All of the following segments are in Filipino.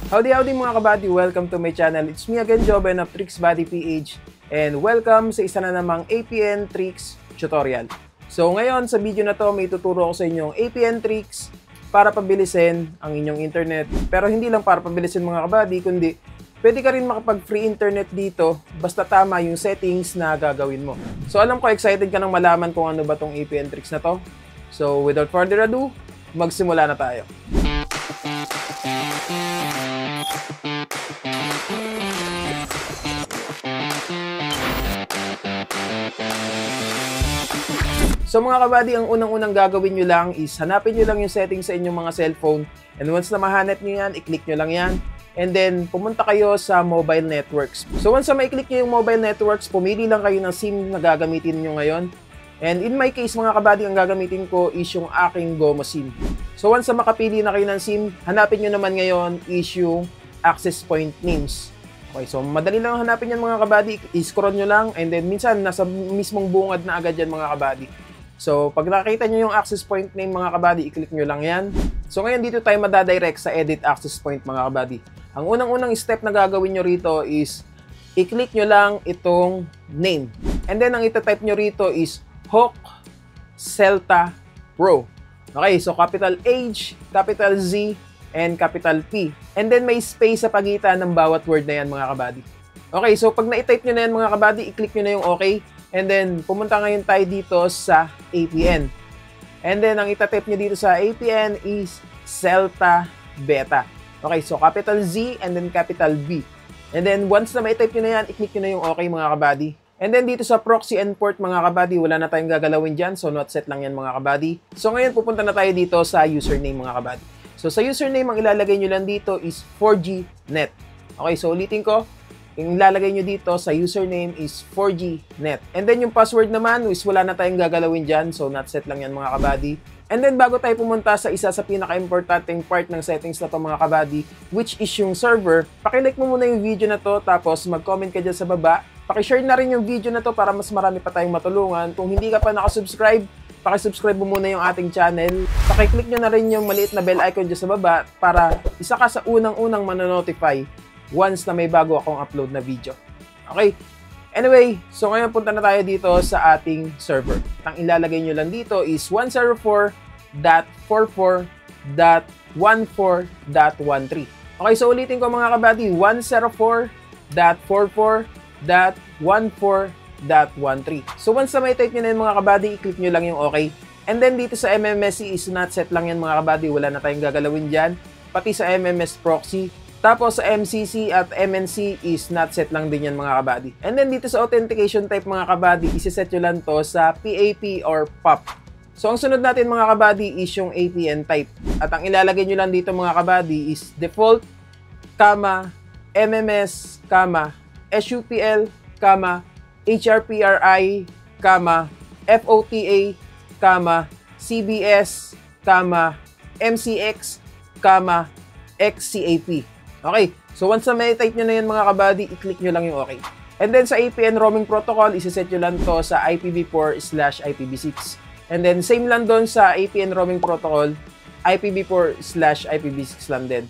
Howdy mga kabady! Welcome to my channel. It's me again, Joben of TricksBuddy PH, and welcome sa isa na namang APN tricks tutorial. So ngayon sa video na to, may tuturo ko sa inyong APN tricks para pabilisin ang inyong internet. Pero hindi lang para pabilisin mga kabady, kundi pwede ka rin makapag-free internet dito basta tama yung settings na gagawin mo. So alam ko excited ka nang malaman kung ano ba tong APN tricks na to. So without further ado, magsimula na tayo. So mga kabady, ang unang-unang gagawin nyo lang is hanapin nyo lang yung settings sa inyong mga cellphone, and once na mahanap nyo yan, i-click nyo lang yan, and then pumunta kayo sa mobile networks. So once na ma-click nyo yung mobile networks, pumili lang kayo ng SIM na gagamitin nyo ngayon. And in my case mga kabady, ang gagamitin ko is yung aking GOMO SIM. So once na makapili na kayo ng SIM, hanapin nyo naman ngayon is yung access point names. Okay, so madali lang hanapin yan mga kabady, i-scroll nyo lang, and then minsan nasa mismong bungad na agad yan mga kabady. So, pag nakita nyo yung access point name mga kabady, i-click nyo lang yan. So, ngayon dito tayo madadirect sa edit access point mga kabady. Ang unang-unang step na gagawin nyo rito is i-click nyo lang itong name. And then, ang itatype nyo rito is Hawk Celta Pro. Okay, so capital H, capital Z, and capital P. And then, may space sa pagitan ng bawat word na yan mga kabady. Okay, so pag na-type nyo na yan mga kabady, i-click nyo na yung okay. And then, pumunta ngayon tayo dito sa APN. And then, ang itatype nyo dito sa APN is Celta Beta. Okay, so capital Z and then capital B. And then, once na ma-type nyo na yan, i-click nyo na yung okay mga kabady. And then, dito sa proxy and port mga kabady, wala na tayong gagalawin dyan. So, not set lang yan mga kabady. So, ngayon, pupunta na tayo dito sa username mga kabady. So, sa username, ang ilalagay nyo lang dito is 4Gnet. Okay, so ulitin ko. Yung ilalagay nyo dito sa username is 4Gnet. And then yung password naman is wala na tayong gagalawin dyan. So not set lang yan mga kabady. And then bago tayo pumunta sa isa sa pinaka-importanting part ng settings na to mga kabady, which is yung server, pakilike mo muna yung video na to, tapos mag-comment ka dyan sa baba. Pakishare na rin yung video na to para mas marami pa tayong matulungan. Kung hindi ka pa nakasubscribe, pakisubscribe mo muna yung ating channel. Pakiclick nyo na rin yung maliit na bell icon dyan sa baba para isa ka sa unang-unang manonotify once na may bago akong upload na video. Okay? Anyway, so ngayon punta na tayo dito sa ating server. Ang ilalagay nyo lang dito is 104.44.14.13. Okay, so ulitin ko mga kabady, 104.44.14.13. So once na may type nyo na yun mga kabady, i-click nyo lang yung okay. And then dito sa MMSC is not set lang yan mga kabady, wala na tayong gagalawin dyan. Pati sa MMS proxy. Tapos sa MCC at MNC is not set lang din yan mga kabady. And then dito sa authentication type mga kabady, isiset nyo lang to sa PAP or POP. So ang sunod natin mga kabady is yung APN type. At ang ilalagay nyo lang dito mga kabady is default, MMS, SUPL, HRPRI, FOTA, CBS, MCX, XCAP. Okay, so once na may type nyo na yan mga kabady, i-click nyo lang yung okay. And then sa APN roaming protocol, isiset nyo lang to sa IPv4/IPv6. And then same lang doon sa APN roaming protocol, IPv4/IPv6 lang din.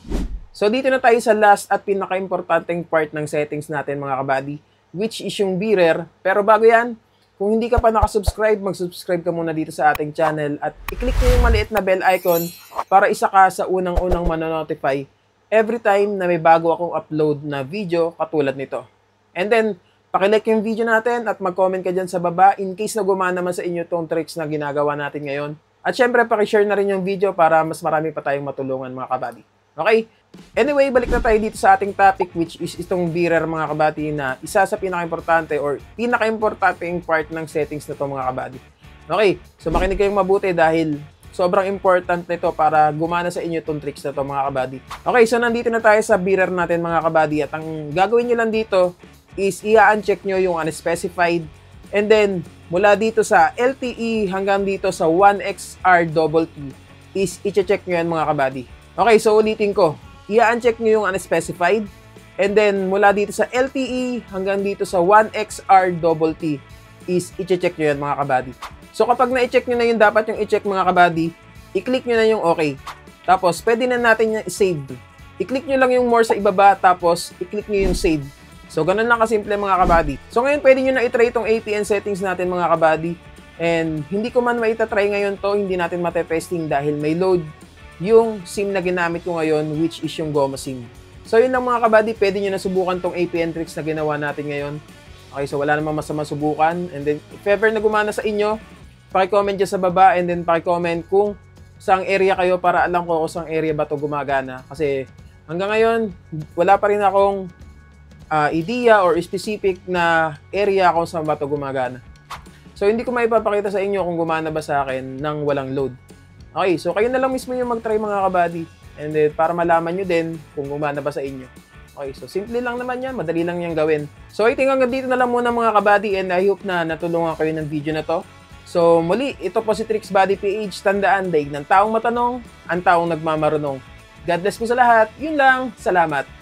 So dito na tayo sa last at pinaka-importanting part ng settings natin mga kabady, which is yung bearer. Pero bago yan, kung hindi ka pa nakasubscribe, mag-subscribe ka muna dito sa ating channel at i-click nyo yung maliit na bell icon para isa ka sa unang-unang manonotify every time na may bago akong upload na video katulad nito. And then, pakilike yung video natin at mag-comment ka dyan sa baba in case na gumana naman sa inyo itong tricks na ginagawa natin ngayon. At syempre, pakishare na rin yung video para mas marami pa tayong matulungan mga kabady. Okay? Anyway, balik na tayo dito sa ating topic, which is itong bearer mga kabady, na isa sa pinaka-importante or pinaka-importanteng part ng settings na to mga kabady. Okay, so makinig kayong mabuti dahil sobrang important nito para gumana sa inyo itong tricks na to mga kabady. Okay, so nandito na tayo sa bearer natin mga kabady at ang gagawin nyo lang dito is i-uncheck nyo yung unspecified, and then mula dito sa LTE hanggang dito sa 1XRTT is i-check nyo yan mga kabady. Okay, so ulitin ko, i-uncheck nyo yung unspecified, and then mula dito sa LTE hanggang dito sa 1XRTT is i-check nyo yan mga kabady. So kapag na-check nyo na yung dapat yung i-check mga kabady, i-click nyo na yung okay. Tapos pwede na natin yung i-save. i-click nyo lang yung more sa ibaba, tapos i-click nyo yung save. So, ganun lang kasimple mga kabady. So, ngayon pwede nyo na i-try itong APN settings natin mga kabady. And hindi ko man maitatry ngayon to, hindi natin matetesting dahil may load yung SIM na ginamit ko ngayon, which is yung Goma SIM. So, yun lang mga kabady, pwede nyo na subukan tong APN tricks na ginawa natin ngayon. Okay, so wala namang masama subukan. And then, if ever na gumana sa inyo, paki-comment dyan sa baba and then paki-comment kung saang area kayo para alam ko kung saang area ba to gumagana. Kasi hanggang ngayon, wala pa rin akong idea or specific na area kung saan ba ito gumagana. So, hindi ko maipapakita sa inyo kung gumana ba sa akin nang walang load. Okay, so kayo na lang mismo yung mag-try mga kabady. And then, para malaman nyo din kung gumana ba sa inyo. Okay, so simple lang naman yan. Madali lang yan gawin. So, I think hanggang dito na lang muna mga kabady and I hope na natulungan kayo ng video na to. So, muli, ito po si Tricks Body PH. Tandaan, daig ng taong matanong, ang taong nagmamarunong. God bless po sa lahat. Yun lang. Salamat.